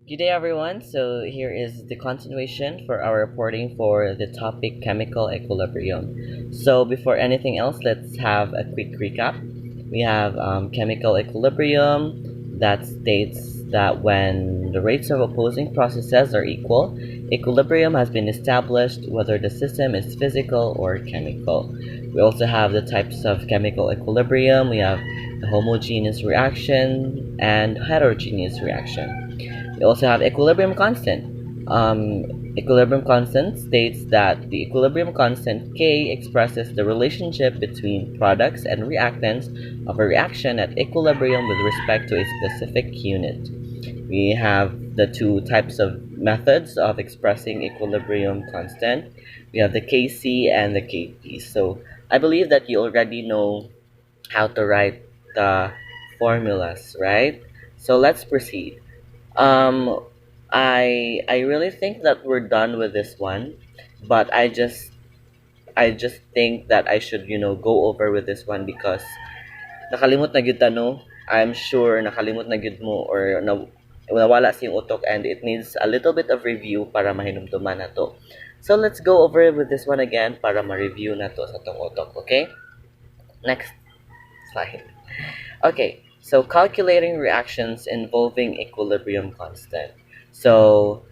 Good day, everyone. So here is the continuation for our reporting for the topic chemical equilibrium. So before anything else, let's have a quick recap. We have chemical equilibrium that states that when the rates of opposing processes are equal, equilibrium has been established whether the system is physical or chemical. We also have the types of chemical equilibrium. We have the homogeneous reaction and heterogeneous reaction. We also have equilibrium constant. Equilibrium constant states that the equilibrium constant K expresses the relationship between products and reactants of a reaction at equilibrium with respect to a specific unit. We have the two types of methods of expressing equilibrium constant. We have the Kc and the Kp. So I believe that you already know how to write the formulas, right? So let's proceed. Um, I really think that we're done with this one, but I just think that I should go over with this one because nakalimot na gyud ta, no. I'm sure nakalimot na gyud mo or nawala sa iyong utok and it needs a little bit of review para mahinumduman na to. So let's go over with this one again para ma-review na to sa tong utok, okay? Next slide. Okay, so calculating reactions involving equilibrium constant. So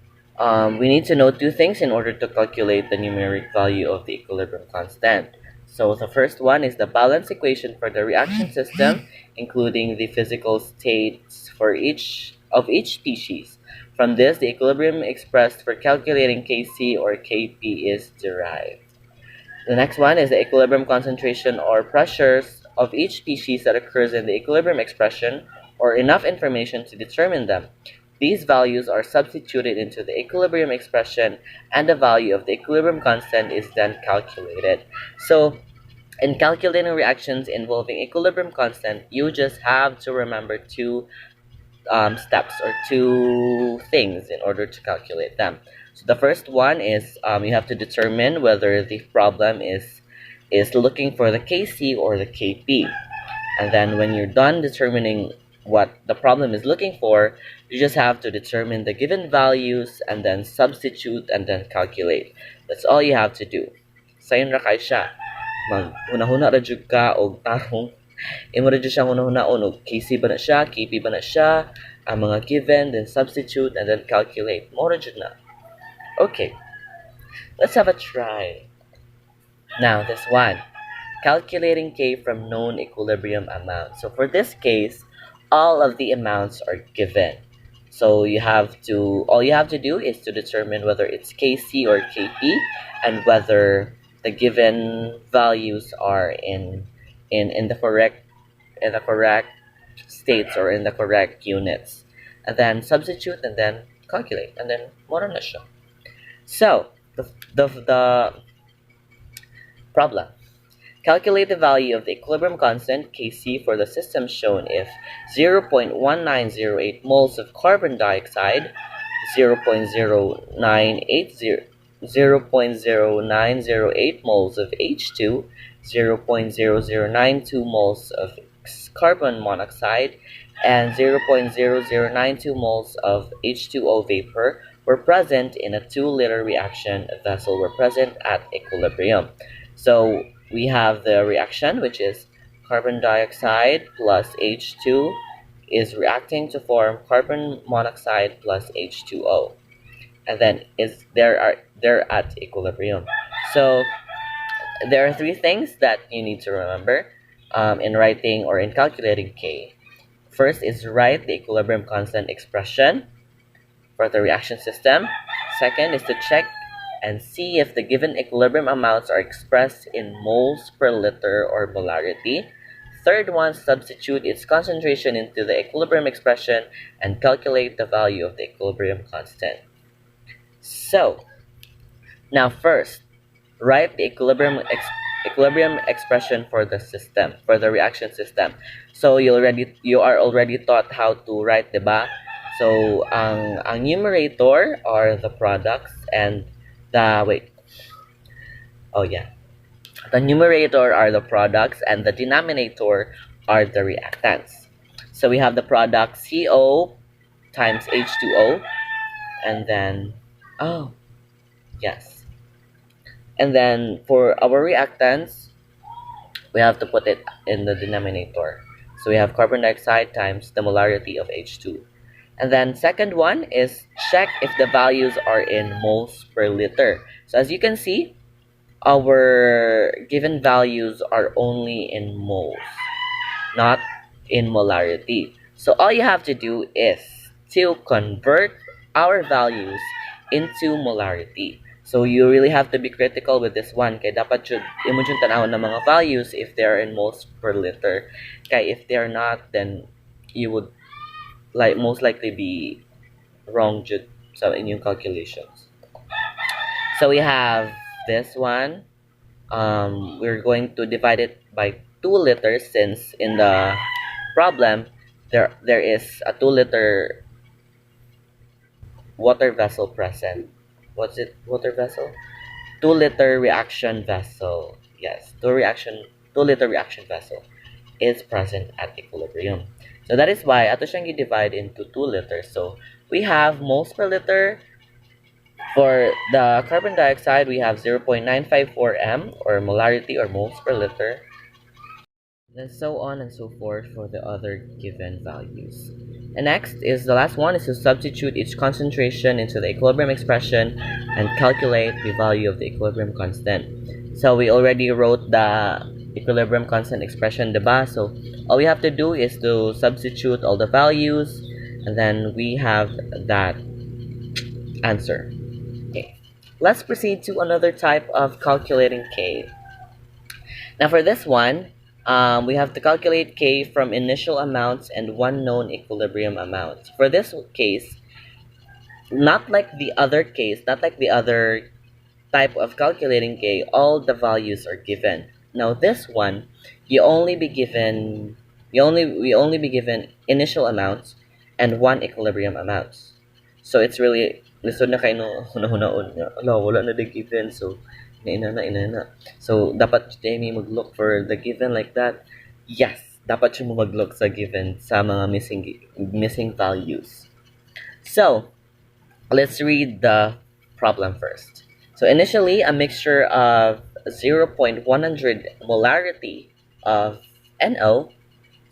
we need to know two things in order to calculate the numeric value of the equilibrium constant. So the first one is the balance equation for the reaction system, including the physical states for each species. From this, the equilibrium expressed for calculating Kc or Kp is derived. The next one is the equilibrium concentration or pressures of each species that occurs in the equilibrium expression, or enough information to determine them. These values are substituted into the equilibrium expression and the value of the equilibrium constant is then calculated. So in calculating reactions involving equilibrium constant, you just have to remember two steps or two things in order to calculate them. So the first one is you have to determine whether the problem is looking for the Kc or the Kp. And then when you're done determining what the problem is looking for, you just have to determine the given values and then substitute and then calculate. That's all you have to do. Sayon ra kay siya. Maghuna-huna ra jud ka og tarong. Imo ra jud siya hunahuna-on og Kc ba na siya, Kp ba na siya, ang mga given, then substitute and then calculate. Mo ra jud na. Okay. Let's have a try. Now this one. Calculating K from known equilibrium amounts. So for this case, all of the amounts are given. So all you have to do is to determine whether it's Kc or Kp and whether the given values are in the correct states or in the correct units. And then substitute and then calculate and then more na siya. So the problem. Calculate the value of the equilibrium constant Kc for the system shown if 0.1908 moles of carbon dioxide, 0.0908 moles of H2, 0.0092 moles of carbon monoxide, and 0.0092 moles of H2O vapor were present in a 2-liter reaction vessel were present at equilibrium. So we have the reaction, which is carbon dioxide plus H2 is reacting to form carbon monoxide plus H2O, and then they're at equilibrium. So there are three things that you need to remember in writing or in calculating K. First is write the equilibrium constant expression for the reaction system. Second is to check and see if the given equilibrium amounts are expressed in moles per liter or molarity. Third one, substitute its concentration into the equilibrium expression and calculate the value of the equilibrium constant. So, now first, write the equilibrium expression for the system, for the reaction system. So you are already taught how to write, diba? So ang numerator are the products and the numerator are the products and the denominator are the reactants. So we have the product CO times H2O And then, oh, yes. And then for our reactants, we have to put it in the denominator. So we have carbon dioxide times the molarity of H2. And then second one is check if the values are in moles per liter. So as you can see, our given values are only in moles, not in molarity. So all you have to do is to convert our values into molarity. So you really have to be critical with this one. Kaya dapat imo jud tanawon ng mga values if they are in moles per liter. Kaya if they are not, then you would most likely be wrong jud sa inyong calculations. So we have this one. We're going to divide it by 2 liters since in the problem there is a 2-liter water vessel present. What's it? Water vessel? 2-liter reaction vessel. Yes, 2-liter reaction vessel is present at equilibrium. So that is why ato siyang divide into 2 liters. So we have moles per liter. For the carbon dioxide, we have 0.954 m or molarity or moles per liter. And so on and so forth for the other given values. And next is the last one is to substitute each concentration into the equilibrium expression and calculate the value of the equilibrium constant. So we already wrote the equilibrium constant expression, diba? So all we have to do is to substitute all the values and then we have that answer. Okay. Let's proceed to another type of calculating K. Now for this one, we have to calculate K from initial amounts and one known equilibrium amount. For this case, not like the other type of calculating K, all the values are given. Now this one, we only be given initial amounts and one equilibrium amount. So it's really lisod na kay no hunahunaon nga. Ala, wala na the given. So ina. So, dapat Jamie mag-look for the given like that. Yes, dapat siya mo mag-look sa given sa mga missing values. So, let's read the problem first. So, initially, a mixture of 0.100 molarity of NO,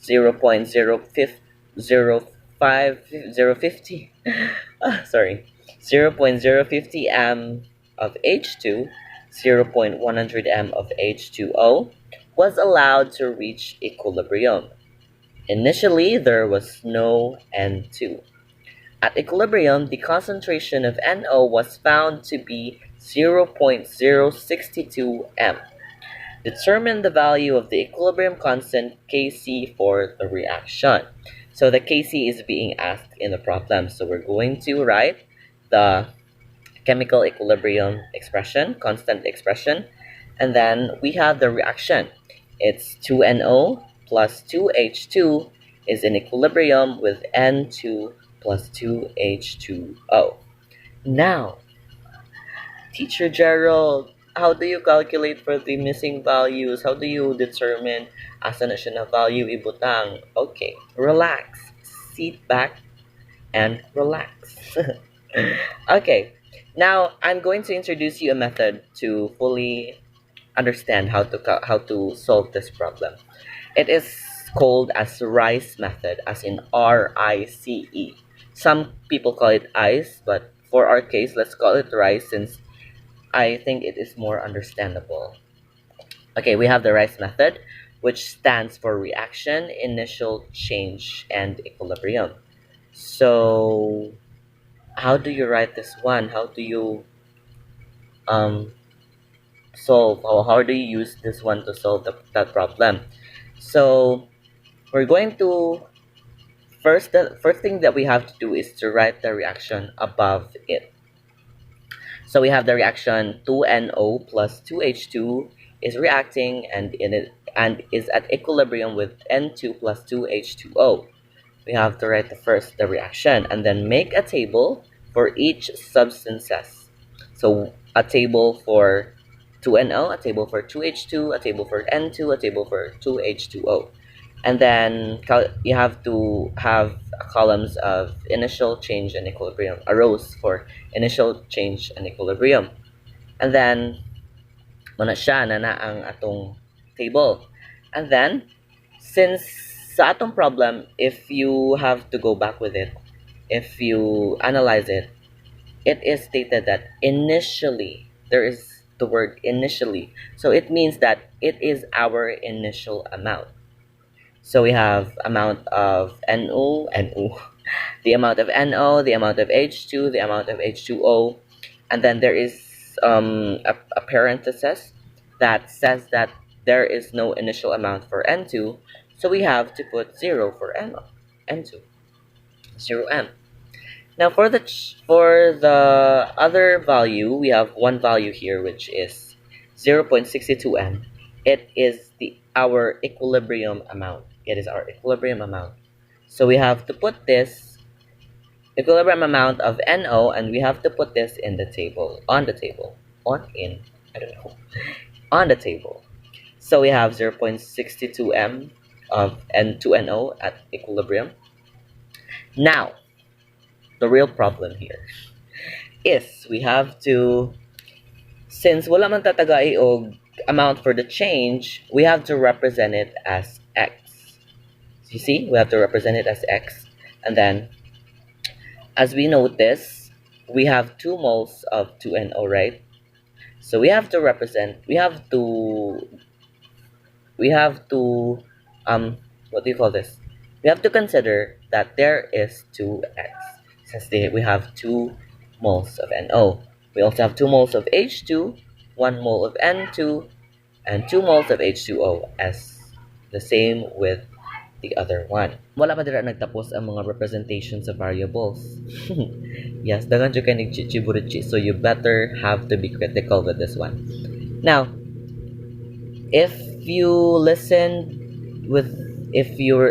0.050 m of H2, 0.100 m of H2O was allowed to reach equilibrium. Initially, there was no N2. At equilibrium, the concentration of NO was found to be 0.062 m. Determine the value of the equilibrium constant Kc for the reaction. So the Kc is being asked in the problem. So we're going to write the chemical equilibrium expression, constant expression, and then we have the reaction. It's 2NO plus 2H2 is in equilibrium with N2 plus 2H2O. Now, Teacher Gerald, how do you calculate for the missing values? How do you determine asa na siya na value ibutang? Okay, relax. Sit back and relax. Okay. Now, I'm going to introduce you a method to fully understand how to solve this problem. It is called as RICE method, as in RICE. Some people call it ICE, but for our case, let's call it RICE since I think it is more understandable. Okay, we have the RICE method, which stands for reaction, initial change, and equilibrium. So, how do you write this one? How do you solve, or how do you use this one to solve that problem? So we're going to the first thing that we have to do is to write the reaction above it. So we have the reaction 2NO plus 2H2 is reacting and is at equilibrium with N2 plus 2H2O. We have to write the reaction and then make a table for each substances. So a table for 2NO, a table for 2H2, a table for N2, a table for 2H2O. And then you have to have columns of initial change and equilibrium, rows for initial change and equilibrium. And then, muna siya na ang atong table. And then, since sa atong problem, if you have to go back with it, if you analyze it, it is stated that initially, there is the word initially. So it means that it is our initial amount. So we have amount of NO, the amount of NO, the amount of H2, the amount of H2O, and then there is a parenthesis that says that there is no initial amount for N2, so we have to put 0 for N2, 0M. Now for the other value, we have one value here which is 0.62M. It is our equilibrium amount. It is our equilibrium amount. So we have to put this equilibrium amount of NO, and we have to put this in the table, on the table, on the table. So we have 0.62M of N2NO at equilibrium. Now, the real problem here is we have to, since wala man tatagay og amount for the change, we have to represent it as X. You see, we have to represent it as X. And then, as we notice, we have 2 moles of 2NO, right? So we have to represent, we have to, what do you call this? We have to consider that there is 2X. Since we have 2 moles of NO. We also have 2 moles of H2, 1 mole of N2, and 2 moles of H2O, as the same with the other one. Wala pa dira nagtapos ang mga representations of variables. Yes, dagan jud kay nagchichiburichi, so you better have to be critical with this one. Now, if you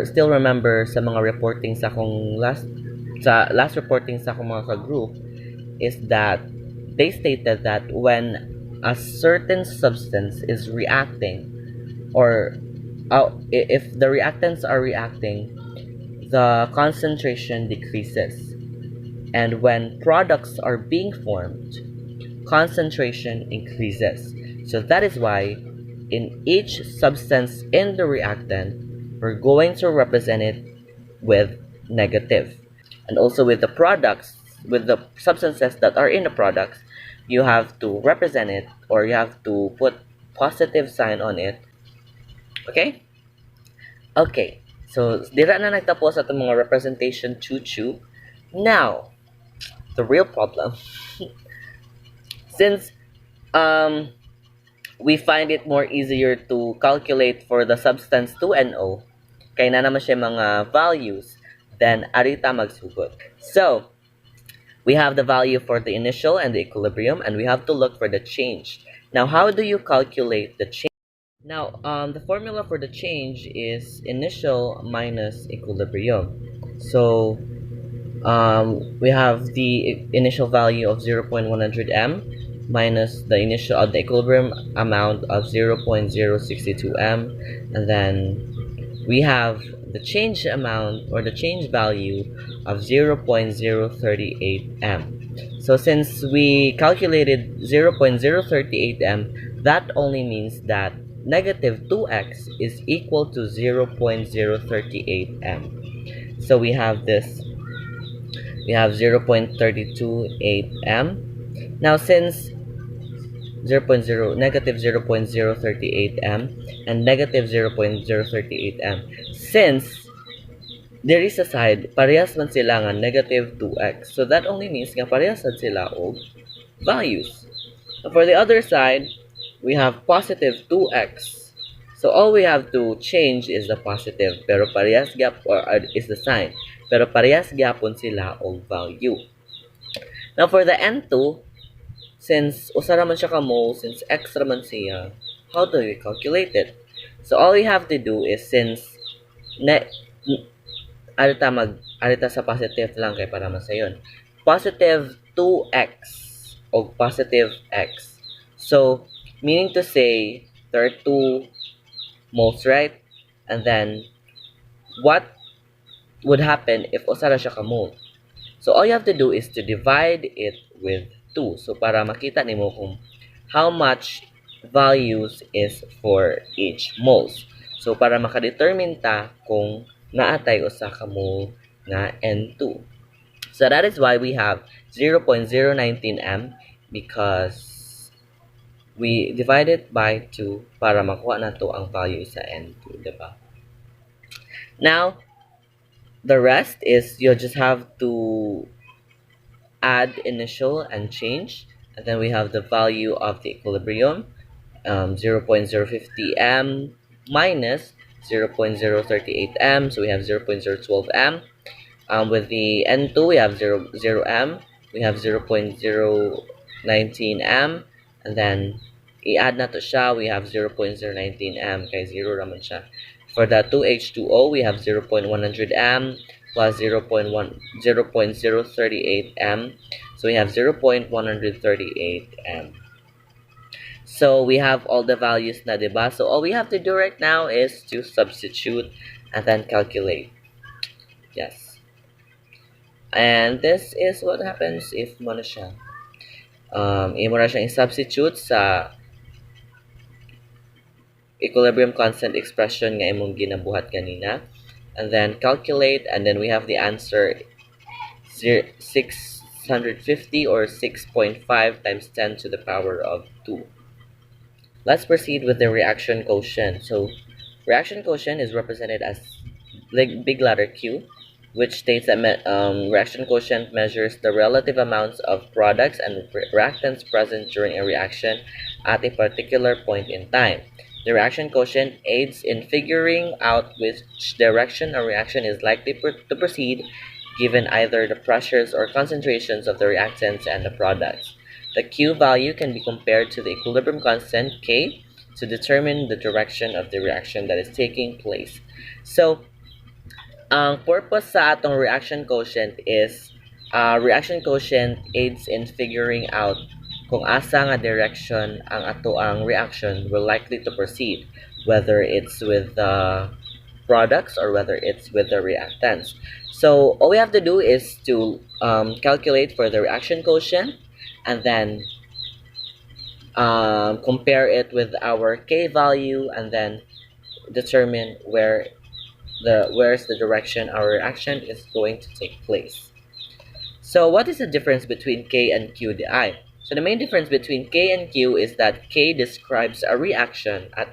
still remember sa mga reporting sa akong last reporting sa akong mga ka-group, is that they stated that when a certain substance is reacting, or if the reactants are reacting, the concentration decreases. And when products are being formed, concentration increases. So that is why in each substance in the reactant, we're going to represent it with negative. And also with the products, with the substances that are in the products, you have to represent it, or you have to put positive sign on it. Okay? Okay. So, dira na nagtapos atong mga representation chuchu. Now, the real problem. Since we find it more easier to calculate for the substance 2NO, kay na naman siya mga values, then arita magsugot. So, we have the value for the initial and the equilibrium, and we have to look for the change. Now, how do you calculate the change? Now, the formula for the change is initial minus equilibrium. So, we have the initial value of 0.100M minus the equilibrium amount of 0.062M, and then we have the change amount, or the change value, of 0.038M. So since we calculated 0.038M, that only means that negative 2x is equal to 0.038M. So we have this. We have 0.328M. Now since negative 0.038M and negative 0.038M, since there is a side, parehas man sila nga negative 2x. So that only means nga parehas sila og values. So for the other side, we have positive 2x. So all we have to change is the positive, pero parehas is the sign. Pero parehas gyapon sila og value. Now for the N2, since usa raman siya ka mole, since x raman siya, how do we calculate it? So all we have to do is, since arita sa positive lang kay para masayon. Positive 2x o positive x. So, meaning to say, there are 2 moles, right? And then, what would happen if usa ra siya ka mole. So all you have to do is to divide it with 2. So para makita nimo kung how much values is for each moles. So para makadetermine ta kung naatay usa ka mole nga N2. So that is why we have 0.019 m, because we divide it by 2 para makuha na to ang value sa N2, diba? Now, the rest is you'll just have to add initial and change, and then we have the value of the equilibrium, 0.050 m minus 0.038 m, so we have 0.012 m. With the N2, we have 0 m, we have 0.019 m, and then i-add na to siya, we have 0.019 m, kay 0 raman siya. For the 2H2O, we have 0.100 m plus 0.038 m, so we have 0.138 m. So we have all the values na, diba? So all we have to do right now is to substitute and then calculate. Yes. And this is what happens if mo na siya. Imo na siyang i-substitute sa equilibrium constant expression nga imong ginabuhat kanina. And then calculate, and then we have the answer 650 or 6.5 times 10 to the power of 2. Let's proceed with the reaction quotient. So reaction quotient is represented as big letter Q, which states that reaction quotient measures the relative amounts of products and reactants present during a reaction at a particular point in time. The reaction quotient aids in figuring out which direction a reaction is likely to proceed given either the pressures or concentrations of the reactants and the products. The Q value can be compared to the equilibrium constant K to determine the direction of the reaction that is taking place. So, ang purpose sa atong reaction quotient is reaction quotient aids in figuring out kung asa nga direction ang ato ang reaction will likely to proceed, whether it's with the products or whether it's with the reactants. So all we have to do is to calculate for the reaction quotient and then compare it with our K value and then determine where's the direction our reaction is going to take place. So what is the difference between K and Q di? So the main difference between K and Q is that K describes a reaction at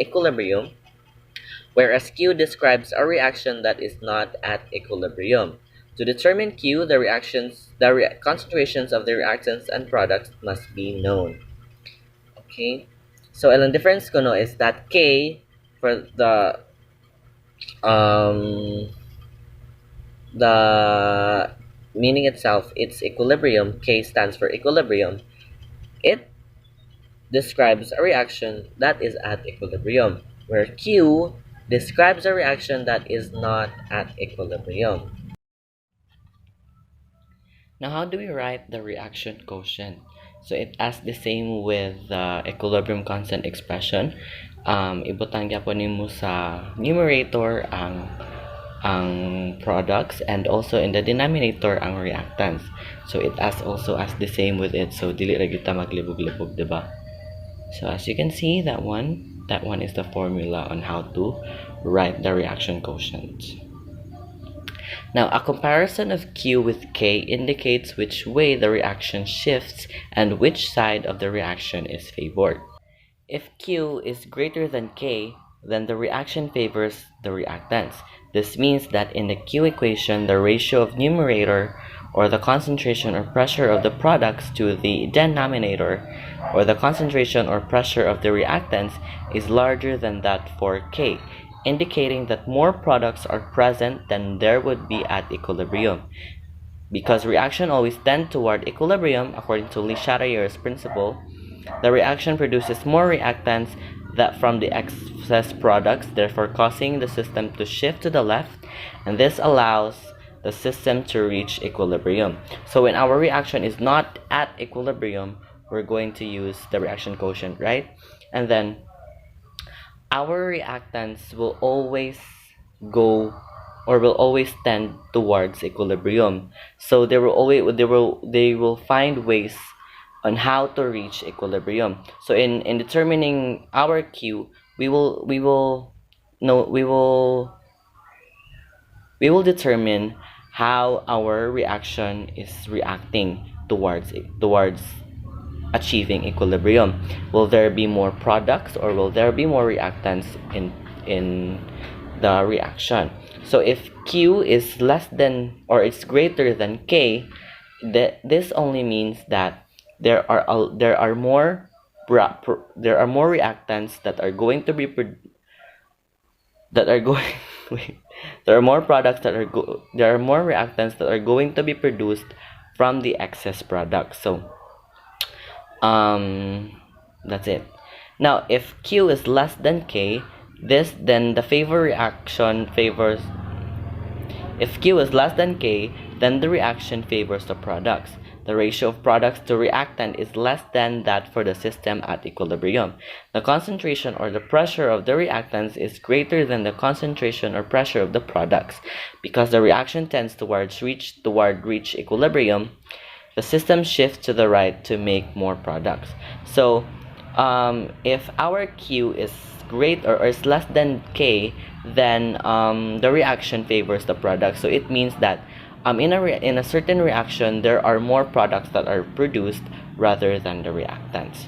equilibrium, whereas Q describes a reaction that is not at equilibrium. To determine Q, the concentrations of the reactants and products must be known. Okay, so ang difference ko no is that K for the meaning itself, it's equilibrium. K stands for equilibrium. It describes a reaction that is at equilibrium, where Q describes a reaction that is not at equilibrium. Now, how do we write the reaction quotient? So it as the same with the equilibrium constant expression. Ibutang gyapon nimo sa numerator ang products and also in the denominator ang reactants. So it as also as the same with it. So dili ra gyud ta maglibog-libog, diba? So as you can see, that one is the formula on how to write the reaction quotient. Now, a comparison of Q with K indicates which way the reaction shifts and which side of the reaction is favored. If Q is greater than K, then the reaction favors the reactants. This means that in the Q equation, the ratio of numerator, or the concentration or pressure of the products, to the denominator, or the concentration or pressure of the reactants, is larger than that for K, indicating that more products are present than there would be at equilibrium. Because reaction always tend toward equilibrium, according to Le Chatelier's principle, the reaction produces more reactants that from the excess products, therefore causing the system to shift to the left, and this allows the system to reach equilibrium. So when our reaction is not at equilibrium, we're going to use the reaction quotient, right? And then our reactants will always go or will always tend towards equilibrium. So they will find ways on how to reach equilibrium. So in determining our Q, no we will determine how our reaction is reacting towards achieving equilibrium. Will there be more products or will there be more reactants in the reaction? So if Q is less than or it's greater than K, this only means that there are more reactants that are going to be that are going wait, there are more products that there are more reactants that are going to be produced from the excess product. So that's it. Now if Q is less than K, then the favor reaction favors. If Q is less than K, then the reaction favors the products. The ratio of products to reactant is less than that for the system at equilibrium. The concentration or the pressure of the reactants is greater than the concentration or pressure of the products. Because the reaction tends toward reach equilibrium, the system shifts to the right to make more products. So if our Q is greater or is less than K, then the reaction favors the product. So it means that in a certain reaction, there are more products that are produced rather than the reactants.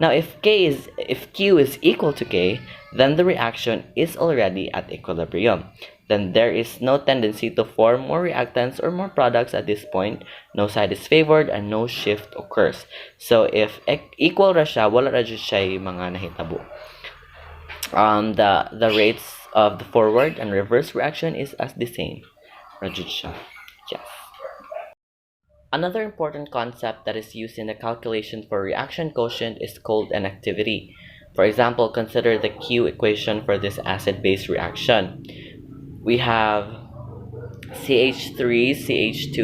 Now, if Q is equal to K, then the reaction is already at equilibrium. Then there is no tendency to form more reactants or more products at this point. No side is favored and no shift occurs. So if equal ra siya, wala ra jud siya mga nahitabo. The rates of the forward and reverse reaction is as the same. Ra jud siya. Yes. Another important concept that is used in the calculation for reaction quotient is called an activity. For example, consider the Q equation for this acid-base reaction. We have CH3, CH2,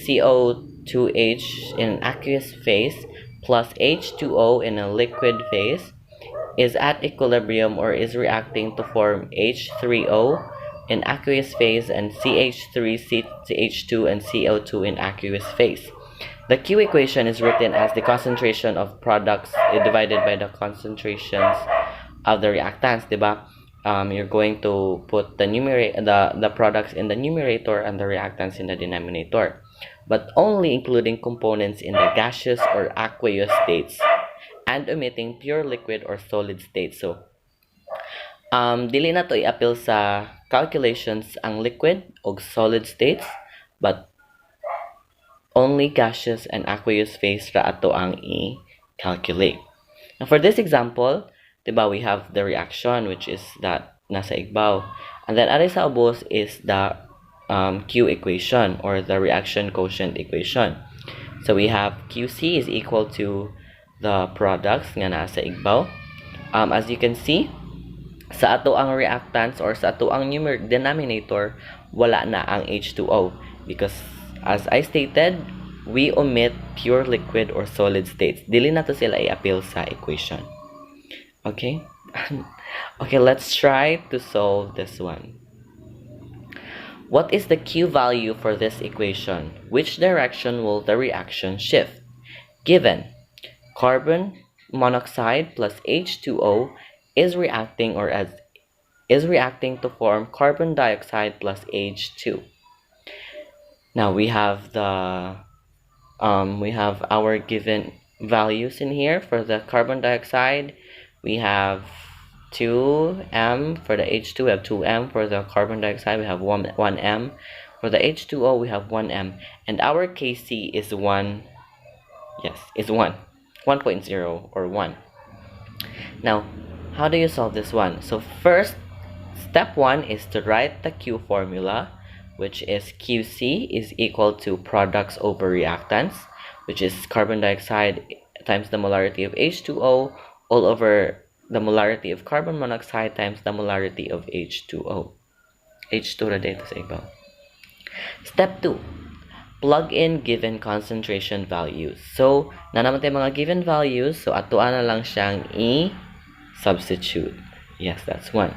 CO2H in an aqueous phase plus H2O in a liquid phase is at equilibrium or is reacting to form H3O in aqueous phase and CH3, CH2, and CO2 in aqueous phase. The Q equation is written as the concentration of products divided by the concentrations of the reactants, diba? You're going to put the products in the numerator and the reactants in the denominator, but only including components in the gaseous or aqueous states and omitting pure liquid or solid states. So dili na to i-appeal sa calculations ang liquid o solid states, but only gaseous and aqueous phase ra ato ang i-calculate. Now for this example, diba, we have the reaction which is that nasa igbaw, and then aray sa ubos is the Q equation or the reaction quotient equation. So we have QC is equal to the products nga nasa igbaw. As you can see, sa ato ang reactants or sa ato ang denominator, wala na ang H2O because as I stated, we omit pure liquid or solid states. Dili na to sila i-appeal sa equation. Okay? Okay, let's try to solve this one. What is the Q value for this equation? Which direction will the reaction shift? Given carbon monoxide plus H2O is reacting to form carbon dioxide plus H2. Now we have our given values in here. For the carbon dioxide, we have 2m. For the H2, we have 2m. For the carbon dioxide, we have 1m. For the H2O, we have 1m. And our Kc is 1. Yes, is 1. 1.0 or 1. Now, how do you solve this one? So first, step 1 is to write the Q formula, which is QC is equal to products over reactants, which is carbon dioxide times the molarity of H2O all over the molarity of carbon monoxide times the molarity of H2O. H2 ra dito sa ibaw. Step 2, plug in given concentration values. So, na naman tayo mga given values, so atuan na lang siyang substitute. Yes, that's one.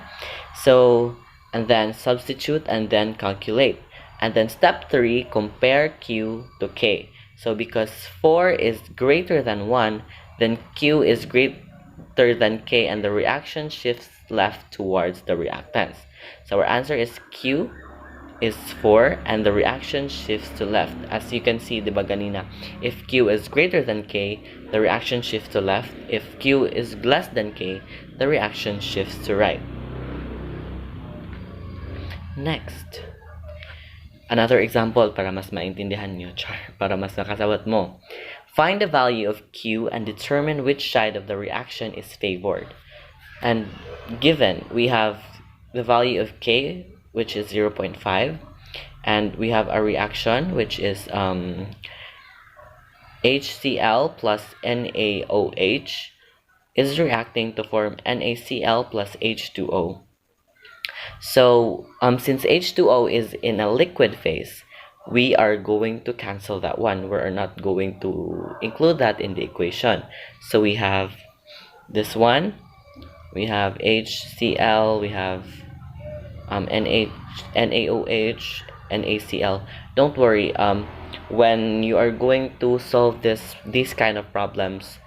So and then substitute and then calculate. And then step 3, compare Q to K. So because 4 is greater than 1, then Q is greater than K, and the reaction shifts left towards the reactants. So our answer is Q is 4 and the reaction shifts to left. As you can see, diba ganina, if Q is greater than K, the reaction shifts to left. If Q is less than K, the reaction shifts to right. Next, another example para mas maintindihan nyo, para mas nakasawat mo. Find the value of Q and determine which side of the reaction is favored. And given, we have the value of K, which is 0.5, and we have a reaction, which is HCl plus NaOH is reacting to form NaCl plus H2O. So since H2O is in a liquid phase, we are going to cancel that one. We're not going to include that in the equation. So we have this one, we have HCl, we have NaOH, NaCl. Don't worry, when you are going to solve these kind of problems,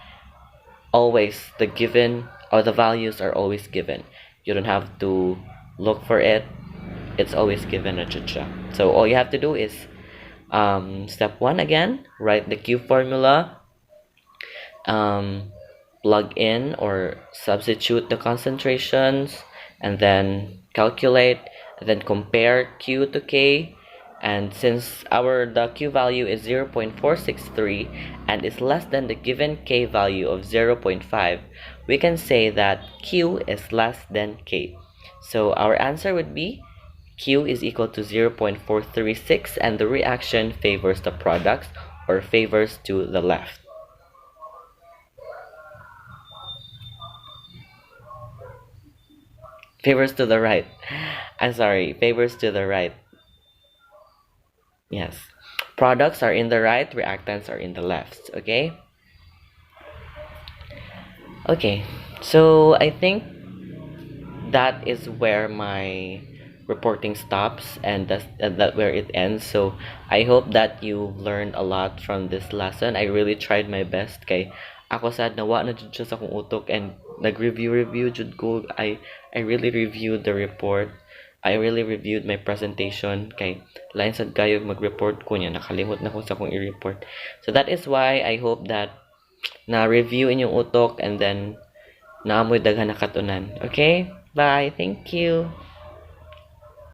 always the given or the values are always given. You don't have to look for it. It's always given. So all you have to do is step 1 again, write the Q formula, plug in or substitute the concentrations, and then calculate, and then compare Q to K. And since the Q value is 0.463 and is less than the given K value of 0.5, we can say that Q is less than K. So our answer would be Q is equal to 0.436, and the reaction favors the products or favors to the left. Favors to the right. I'm sorry, favors to the right. Yes. Products are in the right, reactants are in the left, okay? Okay, so I think that is where my reporting stops, and that where it ends. So I hope that you learned a lot from this lesson. I really tried my best, kay ako sad nawa na jud siya sa akong utok, and nag-review jud ko. I really reviewed the report. I really reviewed my presentation, kay lain sad kayo mag-report ko niya, nakalimot na ko sa akong i-report. So that is why I hope that na-review inyong utok, and then naamoy daghan na katunan. Okay? Bye. Thank you.